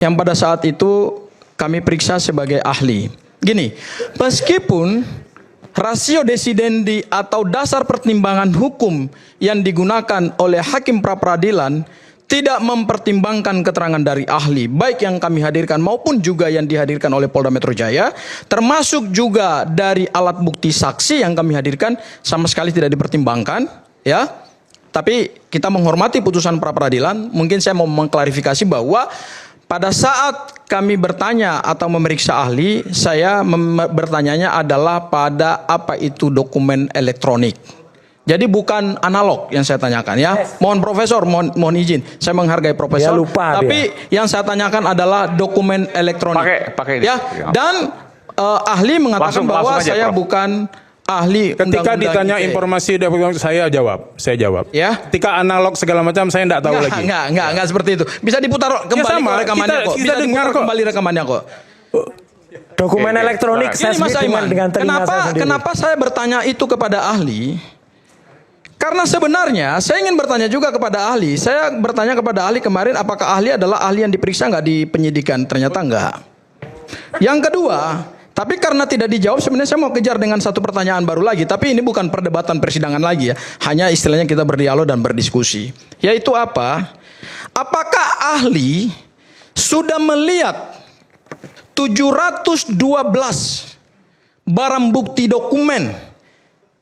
yang pada saat itu kami periksa sebagai ahli. Gini, meskipun rasio desidendi atau dasar pertimbangan hukum yang digunakan oleh hakim pra-peradilan tidak mempertimbangkan keterangan dari ahli, baik yang kami hadirkan maupun juga yang dihadirkan oleh Polda Metro Jaya, termasuk juga dari alat bukti saksi yang kami hadirkan sama sekali tidak dipertimbangkan, ya. Tapi kita menghormati putusan pra-peradilan. Mungkin saya mau mengklarifikasi bahwa pada saat kami bertanya atau memeriksa ahli, saya bertanyanya adalah pada apa itu dokumen elektronik. Jadi bukan analog yang saya tanyakan, ya. Mohon Profesor, mohon izin, saya menghargai Profesor. Tapi yang saya tanyakan adalah dokumen elektronik. Pakai ini. Ya. Dan ahli mengatakan bahwa saya bukan ahli. Ketika ditanya informasi dari saya jawab. Ya. Ketika analog segala macam saya enggak tahu lagi. Enggak seperti itu. Bisa diputar kembali rekamannya kok. Bisa diputar kembali rekamannya kok. Dokumen elektronik saya dengan kenapa saya bertanya itu kepada ahli? Karena sebenarnya saya ingin bertanya juga kepada ahli. Saya bertanya kepada ahli kemarin, apakah ahli adalah ahli yang diperiksa nggak di penyidikan? Ternyata enggak. Yang kedua, tapi karena tidak dijawab, sebenarnya saya mau kejar dengan satu pertanyaan baru lagi. Tapi ini bukan perdebatan persidangan lagi, ya. Hanya istilahnya kita berdialog dan berdiskusi. Yaitu apa? Apakah ahli sudah melihat 712 barang bukti dokumen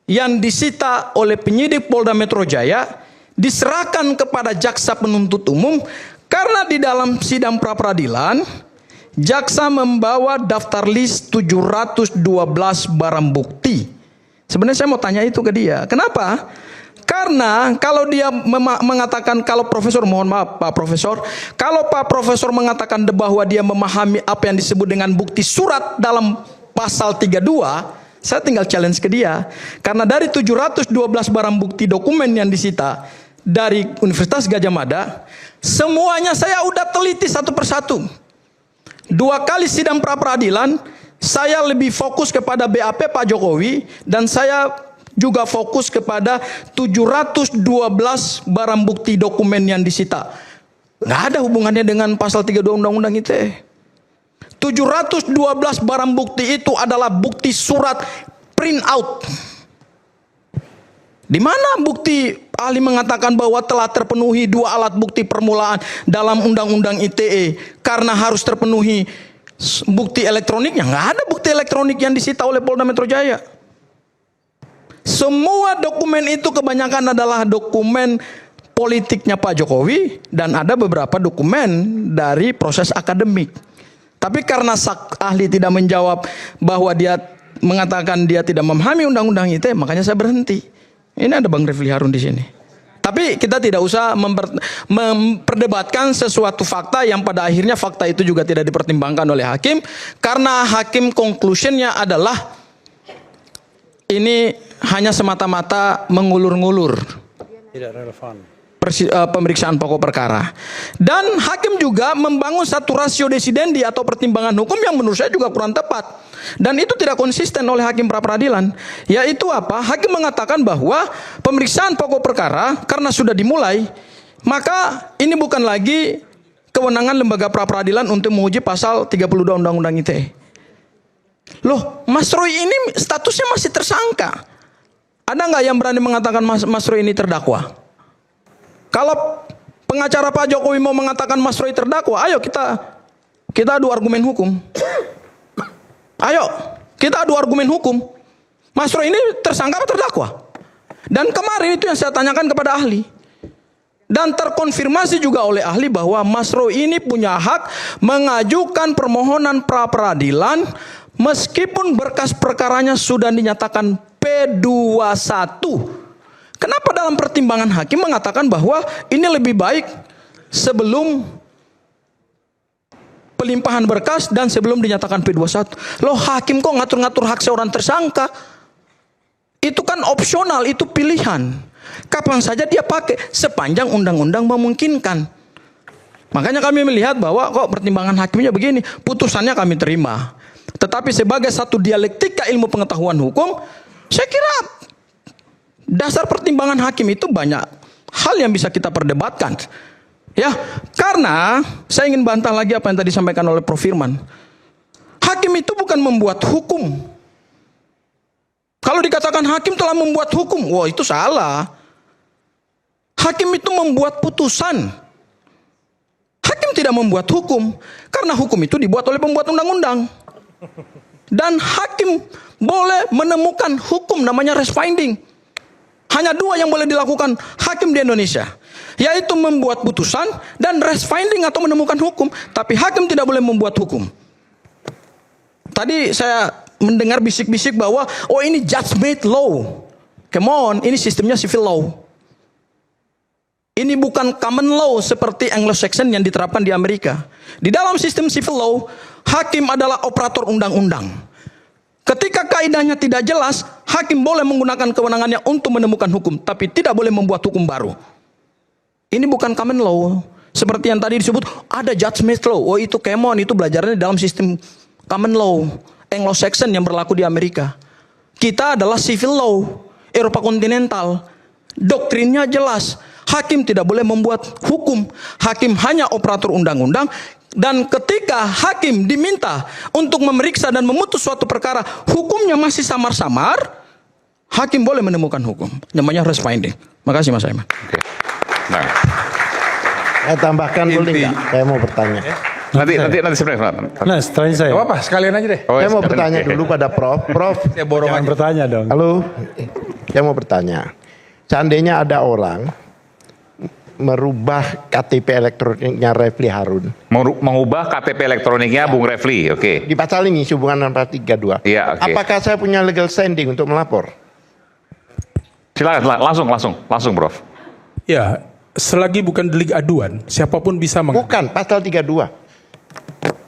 yang disita oleh penyidik Polda Metro Jaya diserahkan kepada jaksa penuntut umum, karena di dalam sidang pra-peradilan jaksa membawa daftar list 712 barang bukti. Sebenarnya saya mau tanya itu ke dia. Kenapa? Karena kalau dia mengatakan, kalau Profesor, mohon maaf Pak Profesor, kalau Pak Profesor mengatakan bahwa dia memahami apa yang disebut dengan bukti surat dalam pasal 32, saya tinggal challenge ke dia. Karena dari 712 barang bukti dokumen yang disita dari Universitas Gadjah Mada, semuanya saya udah teliti satu persatu. 2 kali sidang pra-peradilan, saya lebih fokus kepada BAP Pak Jokowi, dan saya juga fokus kepada 712 barang bukti dokumen yang disita. Nggak ada hubungannya dengan pasal 32 Undang-Undang ITE. 712 barang bukti itu adalah bukti surat print out. Di mana bukti ahli mengatakan bahwa telah terpenuhi 2 alat bukti permulaan dalam Undang-Undang ITE karena harus terpenuhi bukti elektroniknya? Nggak ada bukti elektronik yang disita oleh Polda Metro Jaya. Semua dokumen itu kebanyakan adalah dokumen politiknya Pak Jokowi, dan ada beberapa dokumen dari proses akademik. Tapi karena ahli tidak menjawab bahwa dia mengatakan dia tidak memahami Undang-Undang ITE, makanya saya berhenti. Ini ada Bang Refli Harun di sini. Tapi kita tidak usah memperdebatkan sesuatu fakta yang pada akhirnya fakta itu juga tidak dipertimbangkan oleh hakim, karena hakim conclusionnya adalah ini hanya semata-mata mengulur-ngulur. Tidak relevan. Pemeriksaan pokok perkara. Dan hakim juga membangun satu rasio desidendi atau pertimbangan hukum yang menurut saya juga kurang tepat. Dan itu tidak konsisten oleh hakim pra-peradilan. Yaitu apa? Hakim mengatakan bahwa pemeriksaan pokok perkara karena sudah dimulai, maka ini bukan lagi kewenangan lembaga pra-peradilan untuk menguji pasal 32 Undang-Undang ITE. Loh, Mas Roy ini statusnya masih tersangka. Ada nggak yang berani mengatakan Mas Roy ini terdakwa? Kalau pengacara Pak Jokowi mau mengatakan Mas Roy terdakwa, ayo kita adu argumen hukum. Ayo, kita adu argumen hukum. Mas Roy ini tersangka atau terdakwa? Dan kemarin itu yang saya tanyakan kepada ahli. Dan terkonfirmasi juga oleh ahli bahwa Mas Roy ini punya hak mengajukan permohonan pra-peradilan meskipun berkas perkaranya sudah dinyatakan P21. Kenapa dalam pertimbangan hakim mengatakan bahwa ini lebih baik sebelum pelimpahan berkas dan sebelum dinyatakan P21? Loh, hakim kok ngatur-ngatur hak seorang tersangka? Itu kan opsional, itu pilihan. Kapan saja dia pakai, sepanjang undang-undang memungkinkan. Makanya kami melihat bahwa kok pertimbangan hakimnya begini, putusannya kami terima. Tetapi sebagai satu dialektika ilmu pengetahuan hukum, saya kira dasar pertimbangan hakim itu banyak hal yang bisa kita perdebatkan. Ya, karena saya ingin bantah lagi apa yang tadi disampaikan oleh Prof. Firman. Hakim itu bukan membuat hukum. Kalau dikatakan hakim telah membuat hukum, wah itu salah. Hakim itu membuat putusan. Hakim tidak membuat hukum, karena hukum itu dibuat oleh pembuat undang-undang. Dan hakim boleh menemukan hukum namanya res finding. Hanya dua yang boleh dilakukan hakim di Indonesia, yaitu membuat putusan dan res finding atau menemukan hukum. Tapi hakim tidak boleh membuat hukum. Tadi saya mendengar bisik-bisik bahwa oh ini judge-made law. Come on, ini sistemnya civil law. Ini bukan common law seperti Anglo-Saxon yang diterapkan di Amerika. Di dalam sistem civil law, hakim adalah operator undang-undang. Ketika kaidahnya tidak jelas, hakim boleh menggunakan kewenangannya untuk menemukan hukum, tapi tidak boleh membuat hukum baru. Ini bukan common law. Seperti yang tadi disebut, ada judge-made law. Oh itu come on, itu belajarnya dalam sistem common law Anglo-Saxon yang berlaku di Amerika. Kita adalah civil law Eropa kontinental. Doktrinnya jelas. Hakim tidak boleh membuat hukum. Hakim hanya operator undang-undang. Dan ketika hakim diminta untuk memeriksa dan memutus suatu perkara, hukumnya masih samar-samar, hakim boleh menemukan hukum. Namanya res finding. Makasih Mas Aiman. Oke. Nah, Saya tambahkan boleh nggak? Saya mau bertanya. nanti sebenarnya. Nah, setelahnya saya. Gak apa-apa, sekalian aja deh. Saya mau bertanya dulu pada Prof. Prof, Jangan bertanya dong. halo. Saya mau bertanya. Seandainya ada orang merubah KTP elektroniknya Refli Harun. Mengubah KTP elektroniknya Bung Refli, oke. Di pasal ini hubungan 432. Iya, oke. Apakah saya punya legal standing untuk melapor? Silakan, langsung, Prof. Ya, selagi bukan delik aduan, siapapun bisa Bukan, pasal 32.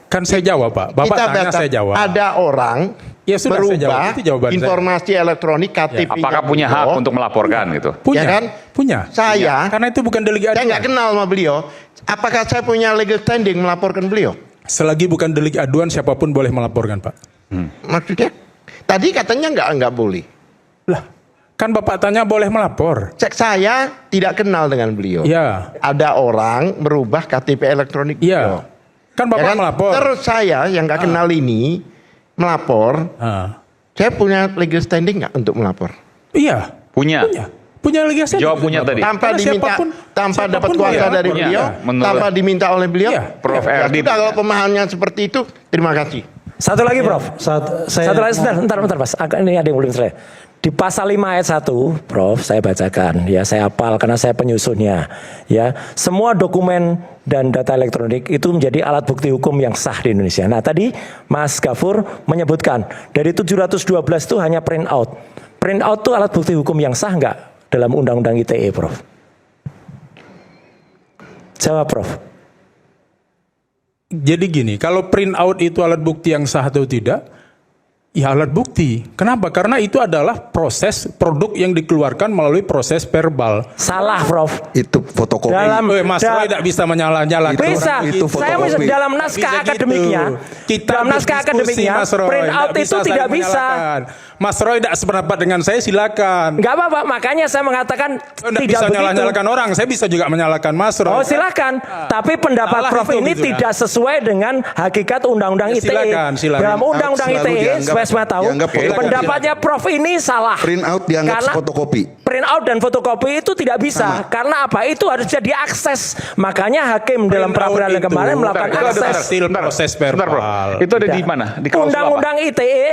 Kan saya jawab, Pak. Bapak tanya, saya jawab. Ada orang Ya sudah, saya jawab. merubah Itu jawaban saya. informasi elektronik KTP-nya. Apakah punya hak untuk melaporkan gitu? Punya, Ya kan? punya. Saya, Karena itu bukan delik saya aduan. nggak kenal sama beliau. Apakah saya punya legal standing melaporkan beliau? Selagi bukan delik aduan, siapapun boleh melaporkan, Pak. Maksudnya? Tadi katanya nggak boleh. Lah, kan Bapak tanya boleh melapor. Saya tidak kenal dengan beliau. Ya, Ada orang merubah KTP elektronik beliau. iya. Kan Bapak Ya kan? melapor. Terus saya yang nggak kenal ini melapor. Ah. Saya punya legal standing nggak untuk melapor? Iya, Punya. punya legal standing. Jawab punya tadi. Tanpa Karena diminta, tanpa dapat kuasa boleh dari melapor. beliau, Iya, menurut- tanpa diminta oleh beliau. Iya. Prof. Ya Erdi. sudah, kalau pemahamannya seperti itu, terima kasih. Satu lagi, Prof. Satu lagi, sebentar, Mas. Ini ada yang belum selesai. Di pasal 5 ayat 1, Prof, saya bacakan. Ya, saya hafal karena saya penyusunnya. Ya, semua dokumen dan data elektronik itu menjadi alat bukti hukum yang sah di Indonesia. Nah, tadi Mas Gafur menyebutkan dari 712 itu hanya print out. Print out itu alat bukti hukum yang sah nggak dalam Undang-Undang ITE, Prof? Jawab, Prof. Jadi gini, kalau print out itu alat bukti yang sah atau tidak? Ya alat bukti. Kenapa? Karena itu adalah proses produk yang dikeluarkan melalui proses verbal. Salah, Prof. Itu fotokopi. Mas Roy tidak bisa menyala-nyalakan. Bisa. itu Saya fotokopi. dalam naskah Bisa gitu. akademiknya, Kita dalam naskah berdiskusi, akademiknya, Mas Roy. print out Nggak itu tidak saling bisa. menyalahkan. Mas Roy tidak sependapat dengan saya, silakan. Enggak apa-apa, makanya saya mengatakan Saya tidak tidak bisa begitu. nyala-nyalakan orang, saya bisa juga menyalahkan Mas Roy. Oh silakan, tapi pendapat Salah Prof itu ini gitu lah. tidak sesuai dengan hakikat Undang-Undang Ya, ITE. silakan. Dalam Undang-Undang Selalu ITE, dianggap- supaya semua tahu, dianggap fotokopi. pendapatnya Prof ini salah. Print out dianggap Karena fotokopi. Print out dan fotokopi itu tidak bisa. Karena apa? Itu harus bisa diakses. Makanya hakim dalam peradilan yang kemarin melakukan Itu ada akses. hasil proses Sebentar, Prof. verbal. Itu ada di mana? Di klausul apa? Undang-Undang ITE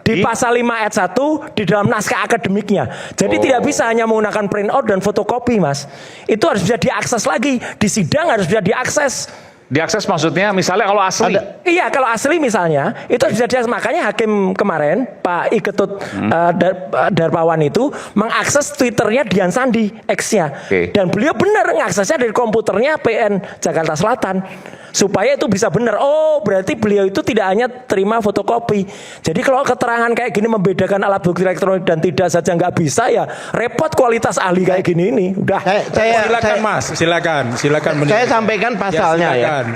di pasal 5 ayat 1 di dalam naskah akademiknya. Jadi tidak bisa hanya menggunakan print out dan fotokopi, Mas. Itu harus bisa diakses lagi. Di sidang harus bisa diakses. Diakses maksudnya misalnya kalau asli. Iya, kalau asli misalnya itu harus bisa diakses. Makanya hakim kemarin Pak Iketut Darmawan itu mengakses Twitternya Dian Sandi X-nya. Oke. Dan beliau benar mengaksesnya dari komputernya PN Jakarta Selatan. Supaya itu bisa benar. Oh, berarti beliau itu tidak hanya terima fotokopi. Jadi kalau keterangan kayak gini membedakan alat bukti elektronik dan tidak saja nggak bisa, ya repot kualitas ahli kayak gini ini. Udah. Silakan Mas, silakan Saya sampaikan pasalnya ya. silakan.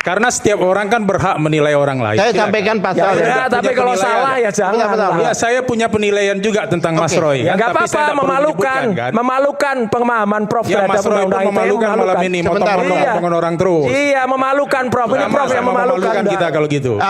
Karena setiap orang kan berhak menilai orang lain. Saya Silakan. sampaikan Ya pasal. udah, tapi kalau penilaian. salah ya jangan. Betul, betul. lah. Ya, saya punya penilaian juga tentang Mas Oke. Roy. Ya kan, nggak tapi saya apa-apa, tidak perlu memalukan, menyebutkan, kan. memalukan pemahaman Prof Ya, terhadap Mas Roy pun undang-undang ITE, memalukan malam ini, Sebentar. motong-motong Iya. orang terus. Iya, memalukan Prof. Ini Prof yang Sama-sama memalukan. kita kalau gitu.